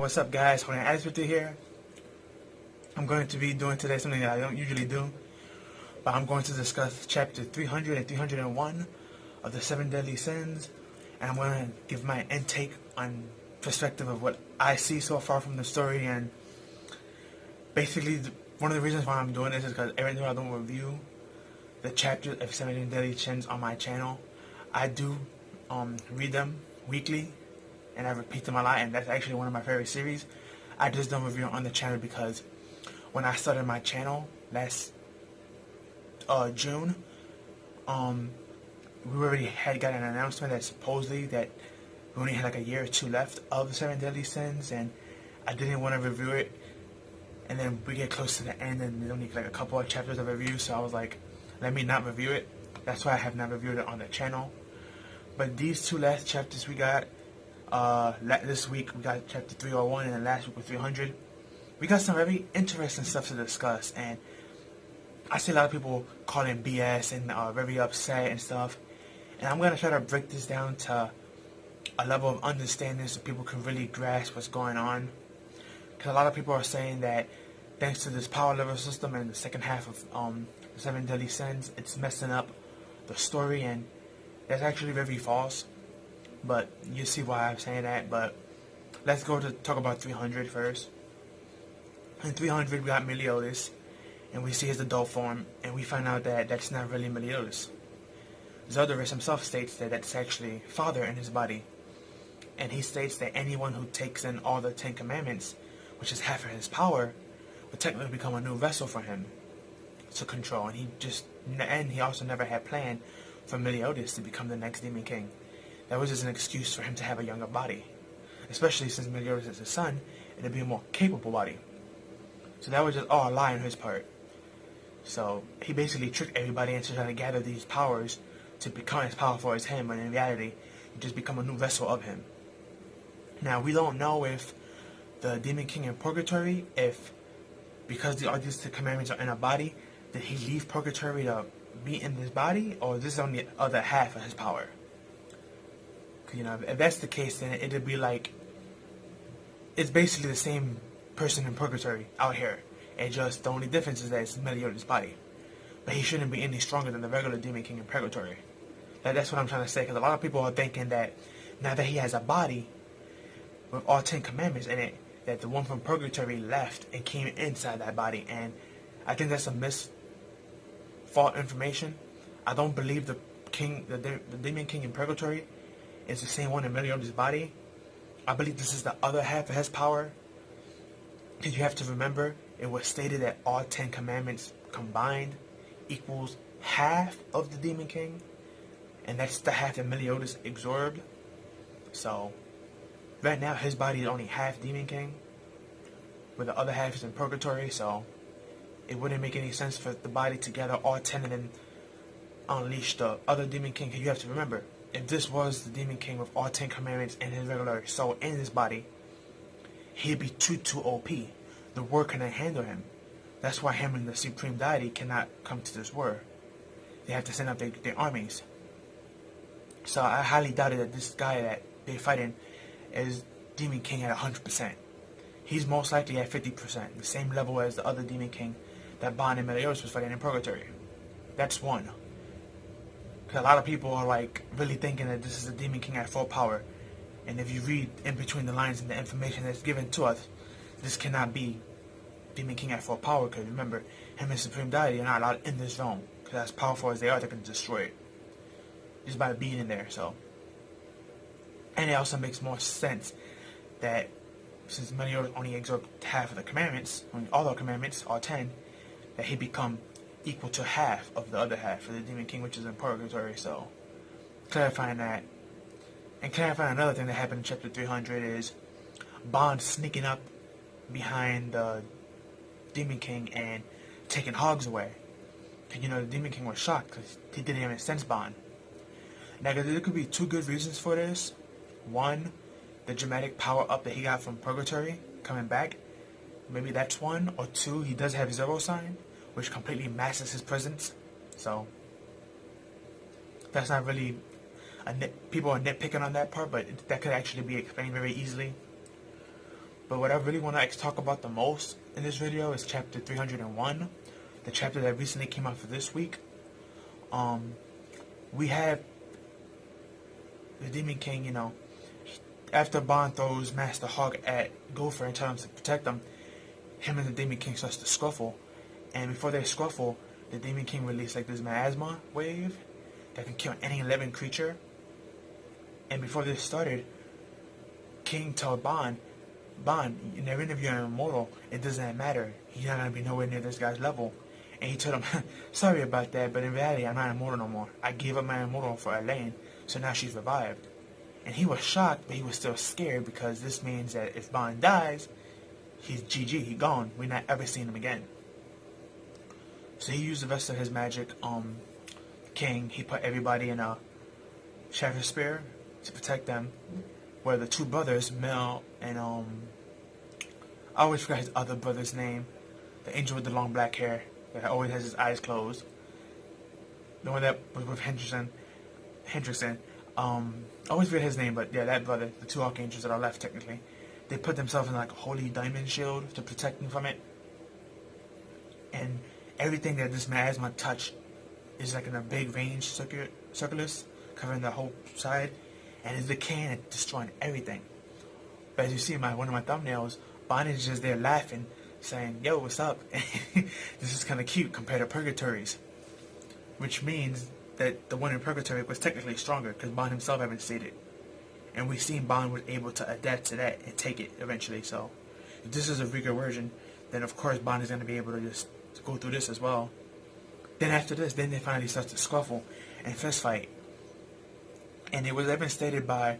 What's up, guys? Holding Addicts50 here. I'm going to be doing today something that I don't usually do, but I'm going to discuss chapter 300 and 301 of the 7 Deadly Sins, and I'm going to give my intake on perspective of what I see so far from the story. And basically, one of the reasons why I'm doing this is because every time I don't review the chapters of 7 Deadly Sins on my channel, I do read them weekly, and I repeat them a lot, and that's actually one of my favorite series. I just don't review on the channel because when I started my channel last June, we already had got an announcement that supposedly that we only had like a year or two left of the 7 Deadly Sins, and I didn't want to review it. And then we get close to the end, and there's only like a couple of chapters of review, so I was like, let me not review it. That's why I have not reviewed it on the channel. But these two last chapters we got, this week we got chapter 301, and then last week was 300. We got some very interesting stuff to discuss, and I see a lot of people calling BS and very upset and stuff. And I'm going to try to break this down to a level of understanding so people can really grasp what's going on. Because a lot of people are saying that thanks to this power level system and the second half of the 7 Deadly Sins, it's messing up the story, and that's actually very false. But you see why I'm saying that. But let's go to talk about 300 first. In 300 we got Meliodas, and we see his adult form, and we find out that that's not really Meliodas. Zeldaris himself states that that's actually Father in his body, and he states that anyone who takes in all the 10 commandments, which is half of his power, would technically become a new vessel for him to control. And he also never had planned for Meliodas to become the next Demon King. That was just an excuse for him to have a younger body, especially since Meliodas is his son, it'd be a more capable body. So that was just all a lie on his part. So he basically tricked everybody into trying to gather these powers to become as powerful as him, when in reality, you just become a new vessel of him. Now, we don't know if the Demon King in Purgatory, because all these 10 commandments are in a body, did he leave Purgatory to be in this body, or is this on the other half of his power? You know, if that's the case, then it'd be like, it's basically the same person in Purgatory out here. And just the only difference is that it's Meliodas' body. But he shouldn't be any stronger than the regular Demon King in Purgatory. That's what I'm trying to say, because a lot of people are thinking that now that he has a body with all 10 commandments in it, that the one from Purgatory left and came inside that body. And I think that's a false information. I don't believe the Demon King in Purgatory is the same one in Meliodas' body. I believe this is the other half of his power. Because you have to remember, it was stated that all 10 commandments combined equals half of the Demon King. And that's the half that Meliodas absorbed. So, right now his body is only half Demon King, where the other half is in Purgatory. So, it wouldn't make any sense for the body to gather all 10 and then unleash the other Demon King. Because you have to remember, if this was the Demon King with all 10 commandments and his regular soul in his body, he'd be too OP. The war cannot handle him. That's why him and the Supreme Deity cannot come to this war. They have to send up their armies. So I highly doubted that this guy that they're fighting is Demon King at 100%. He's most likely at 50%, the same level as the other Demon King that Ban and Meliodas was fighting in Purgatory. That's one. Because a lot of people are like really thinking that this is a Demon King at full power. And if you read in between the lines and the information that's given to us, this cannot be Demon King at full power. Because remember, him and Supreme Deity are not allowed in this realm. Because as powerful as they are, they can destroy it just by being in there. So, and it also makes more sense that since Meliodas only absorbed half of the commandments, all the commandments, all 10, that he become equal to half of the other half for the Demon King, which is in Purgatory. So, clarifying that. And clarifying another thing that happened in chapter 300 is Bond sneaking up behind the Demon King and taking Hogs away. And, you know, the Demon King was shocked because he didn't even sense Bond. Now, there could be two good reasons for this. One, the dramatic power up that he got from Purgatory coming back. Maybe that's one. Or two, he does have Zero Sign, which completely masks his presence. So, that's not really people are nitpicking on that part, but that could actually be explained very easily. But what I really want to talk about the most in this video is chapter 301, the chapter that recently came out for this week. We have the Demon King, you know, after Bond throws Master Hawk at Gopher and tells him to protect him, him and the Demon King starts to scuffle. And before they scuffle, the Demon King released like this miasma wave that can kill any living creature. And before this started, King told Bond, even if you're immortal, it doesn't matter. You're not going to be nowhere near this guy's level. And he told him, sorry about that, but in reality, I'm not immortal no more. I gave up my immortal for Elaine, so now she's revived. And he was shocked, but he was still scared because this means that if Bond dies, he's GG, he's gone. We're not ever seeing him again. So he used the rest of his magic, King. He put everybody in a Stratosphere to protect them. Where the two brothers, Mel and I always forgot his other brother's name. The angel with the long black hair that always has his eyes closed. The one that was with Hendrickson. I always forget his name, but yeah, that brother, the two archangels that are left technically, they put themselves in like a holy diamond shield to protect them from it. And everything that this miasma touch is like in a big range circulus covering the whole side. And it's decaying and destroying everything. But as you see in one of my thumbnails, Bond is just there laughing, saying, yo, what's up? This is kind of cute compared to Purgatory's. Which means that the one in Purgatory was technically stronger, because Bond himself haven't seen it. And we've seen Bond was able to adapt to that and take it eventually. So if this is a weaker version, then of course Bond is going to be able to just go through this as well. Then after this, then they finally start to scuffle and fist fight. And it was even stated by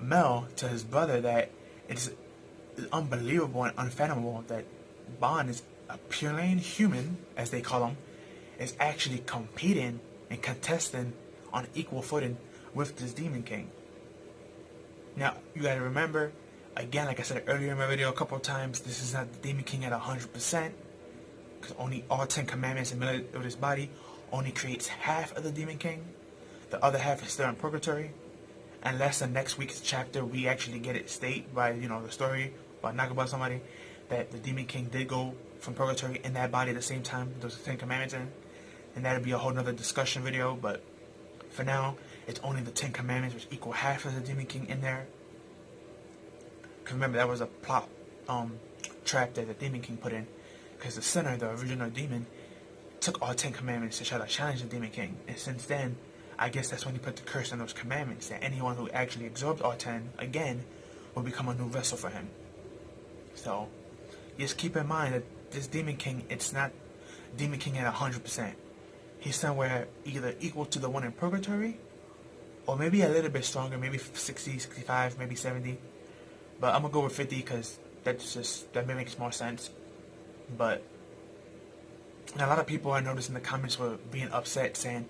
Mel to his brother that it's unbelievable and unfathomable that Bond is a purely human, as they call him, is actually competing and contesting on equal footing with this Demon King. Now, you gotta remember, again, like I said earlier in my video a couple of times, this is not the Demon King at 100%, because only all 10 commandments in his body only creates half of the Demon King. The other half is still in Purgatory. Unless in next week's chapter we actually get it state by, you know, the story by Nagaba somebody that the Demon King did go from Purgatory in that body at the same time those 10 commandments in. And that'll be a whole nother discussion video, but for now, it's only the 10 commandments which equal half of the Demon King in there. Because remember, that was a plot trap that the Demon King put in. Because the sinner, the original demon, took all 10 commandments to try to challenge the Demon King. And since then, I guess that's when he put the curse on those commandments, that anyone who actually absorbed all 10, again, will become a new vessel for him. So, just keep in mind that this Demon King, it's not Demon King at 100%. He's somewhere either equal to the one in Purgatory, or maybe a little bit stronger, maybe 60, 65, maybe 70. But I'm going to go with 50 because that makes more sense. But a lot of people I noticed in the comments were being upset, saying,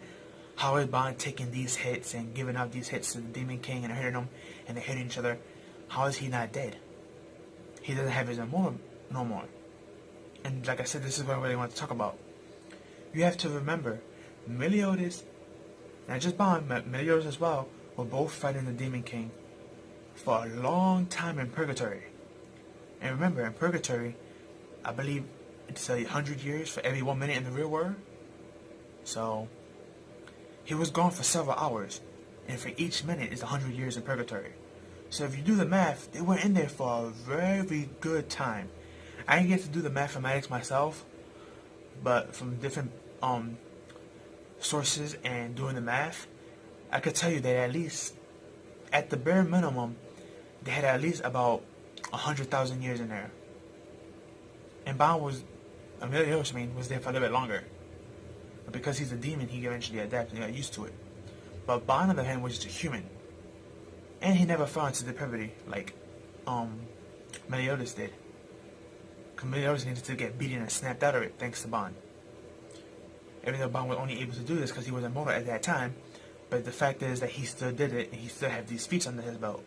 how is Bond taking these hits and giving out these hits to the Demon King and hurting them and they're hitting each other? How is he not dead? He doesn't have his immortal no more. And like I said, this is what I really want to talk about. You have to remember, Meliodas, not just Bond, but Meliodas as well, were both fighting the Demon King for a long time in Purgatory. And remember, in Purgatory, I believe it's 100 years for every 1 minute in the real world. So he was gone for several hours, and for each minute is 100 years in Purgatory. So if you do the math, they were in there for a very good time. I didn't get to do the mathematics myself, but from different sources and doing the math, I could tell you that at least, at the bare minimum, they had at least about 100,000 years in there. And Bond was there for a little bit longer. But because he's a demon, he eventually adapted and got used to it. But Bond, on the other hand, was just a human. And he never fell into depravity like Meliodas did. Because Meliodas needed to get beaten and snapped out of it thanks to Bond. Even though Bond was only able to do this because he was immortal at that time, but the fact is that he still did it and he still had these feats under his belt.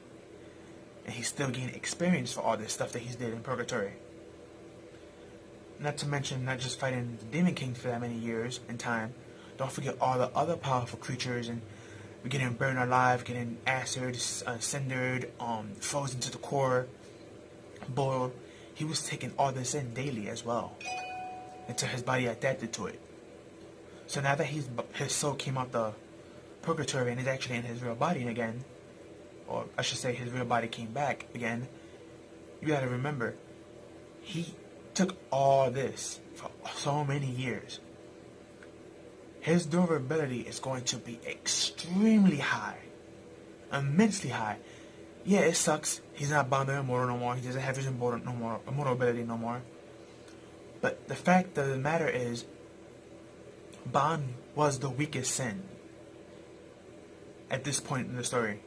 And he still gained experience for all this stuff that he's did in Purgatory. Not to mention, not just fighting the Demon King for that many years in time. Don't forget all the other powerful creatures and getting burned alive, getting acid, cindered, frozen to the core. But he was taking all this in daily as well, until his body adapted to it. So now that his soul came out the purgatory and is actually in his real body again, or I should say his real body came back again, you gotta remember, he took all this for so many years. His durability is going to be extremely high, immensely high. Yeah, it sucks. He's not bound to immortal no more. He doesn't have his immortal ability no more. But the fact of the matter is, Ban was the weakest sin at this point in the story.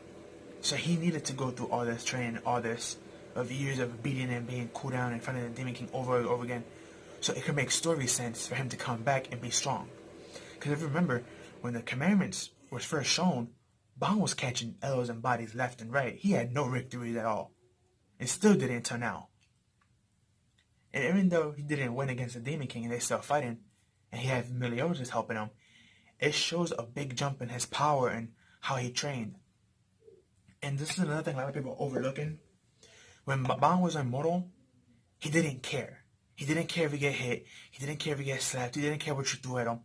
So he needed to go through all this training, all this of years of beating and being cooled down in front of the Demon King over and over again. So it could make story sense for him to come back and be strong. Because if you remember, when the commandments was first shown, Ban was catching L's and bodies left and right. He had no victories at all. And still didn't until now. And even though he didn't win against the Demon King and they're still fighting, and he had Meliodas helping him, it shows a big jump in his power and how he trained. And this is another thing a lot of people are overlooking. When Ban was immortal, he didn't care. He didn't care if he get hit. He didn't care if he get slapped. He didn't care what you threw at him.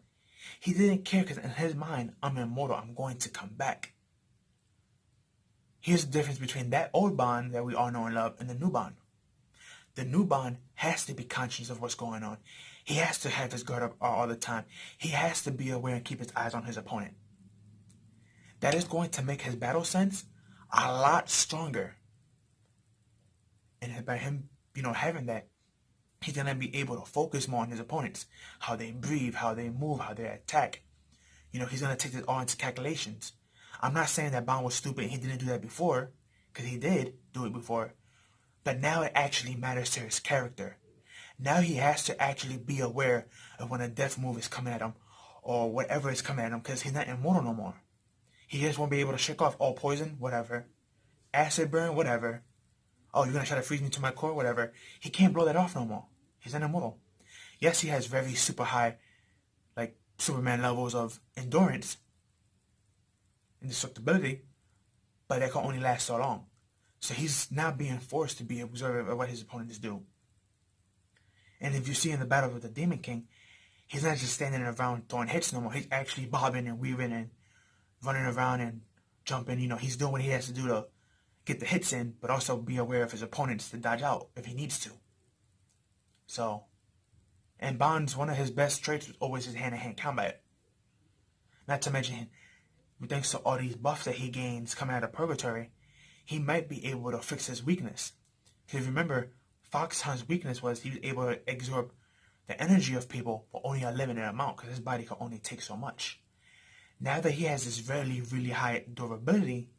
He didn't care because in his mind, I'm immortal. I'm going to come back. Here's the difference between that old Ban that we all know and love and the new Ban. The new Ban has to be conscious of what's going on. He has to have his guard up all the time. He has to be aware and keep his eyes on his opponent. That is going to make his battle sense a lot stronger. And by him, having that, he's going to be able to focus more on his opponents. How they breathe, how they move, how they attack. He's going to take this all into calculations. I'm not saying that Ban was stupid and he didn't do that before, because he did do it before. But now it actually matters to his character. Now he has to actually be aware of when a death move is coming at him, or whatever is coming at him, because he's not immortal no more. He just won't be able to shake off all poison, whatever. Acid burn, whatever. Oh, you're going to try to freeze me to my core, whatever. He can't blow that off no more. He's not immortal. Yes, he has very super high, like Superman levels of endurance, indestructibility, but that can only last so long. So he's now being forced to be observant of what his opponents do. And if you see in the battle with the Demon King, he's not just standing around throwing hits no more. He's actually bobbing and weaving and running around and jumping. He's doing what he has to do to get the hits in, but also be aware of his opponents to dodge out if he needs to. So, and Ban's one of his best traits was always his hand-to-hand combat. Not to mention, thanks to all these buffs that he gains coming out of Purgatory, he might be able to fix his weakness. Because remember, Fox Hunt's weakness was he was able to absorb the energy of people for only a limited amount, because his body can only take so much. Now that he has this really, really high durability,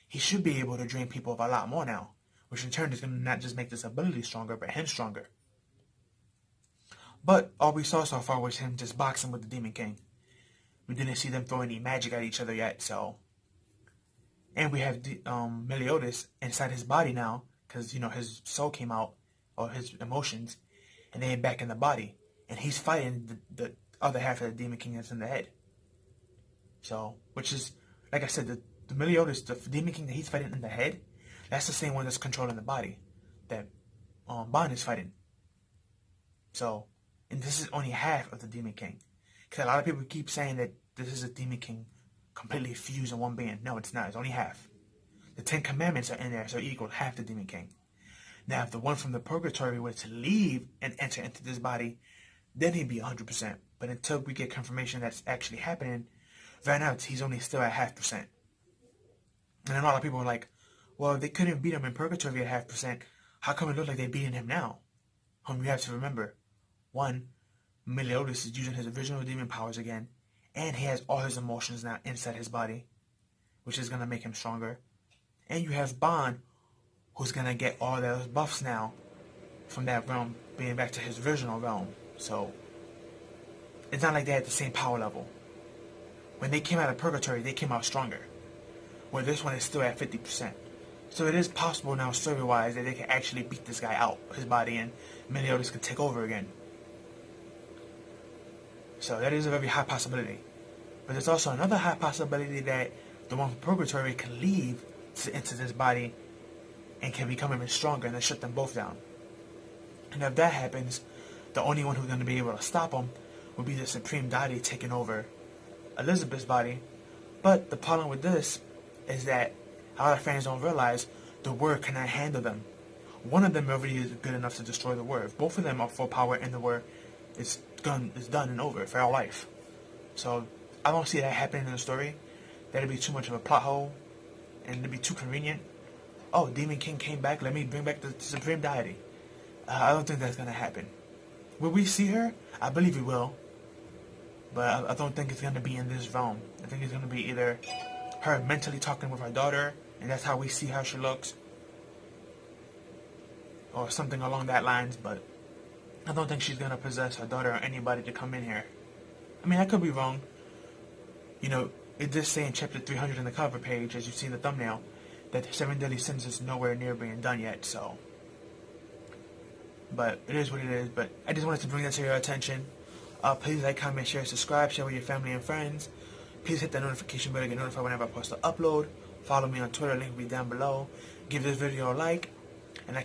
he should be able to drain people of a lot more now, which in turn is going to not just make this ability stronger, but him stronger. But all we saw so far was him just boxing with the Demon King. We didn't see them throw any magic at each other yet, so. And we have Meliodas inside his body now, because, his soul came out, or his emotions, and they're back in the body. And he's fighting the other half of the Demon King that's in the head. So, which is, like I said, the Meliodas, the Demon King that he's fighting in the head, that's the same one that's controlling the body that Ban is fighting. So, and this is only half of the Demon King. Because a lot of people keep saying that this is a Demon King completely fused in one being. No, it's not. It's only half. The 10 Commandments are in there, so equal half the Demon King. Now, if the one from the Purgatory were to leave and enter into this body, then he'd be 100%. But until we get confirmation that's actually happening, right now he's only still at 0.5%. And a lot of people are like, well, if they couldn't beat him in Purgatory at 0.5%, how come it looks like they're beating him now? You have to remember, one, Meliodas is using his original demon powers again, and he has all his emotions now inside his body, which is going to make him stronger. And you have Ban, who's going to get all those buffs now from that realm, being back to his original realm. So, it's not like they had the same power level. When they came out of Purgatory, they came out stronger, where this one is still at 50%. So it is possible now, story-wise, that they can actually beat this guy out, his body, and Meliodas can take over again. So that is a very high possibility. But there's also another high possibility that the one from Purgatory can leave into this body and can become even stronger and then shut them both down. And if that happens, the only one who's going to be able to stop them will be the Supreme Deity taking over Elizabeth's body. But the problem with this is that a lot of fans don't realize the Word cannot handle them. One of them already is good enough to destroy the Word. If both of them are full power and the Word is done and over for our life. So I don't see that happening in the story. That'd be too much of a plot hole, and it'd be too convenient. Oh, Demon King came back. Let me bring back the Supreme Deity. I don't think that's gonna happen. Will we see her? I believe we will. But I don't think it's gonna be in this realm. I think it's gonna be either her mentally talking with her daughter, and that's how we see how she looks, or something along that lines. But I don't think she's gonna possess her daughter or anybody to come in here. I mean, I could be wrong. You know, it does say in chapter 300 in the cover page, as you see in the thumbnail, that the 7 Deadly Sins is nowhere near being done yet, so. But it is what it is. But I just wanted to bring that to your attention. Please like, comment, share, subscribe, share with your family and friends. Please hit that notification bell to get notified whenever I post an upload. Follow me on Twitter, link will be down below. Give this video a like, and I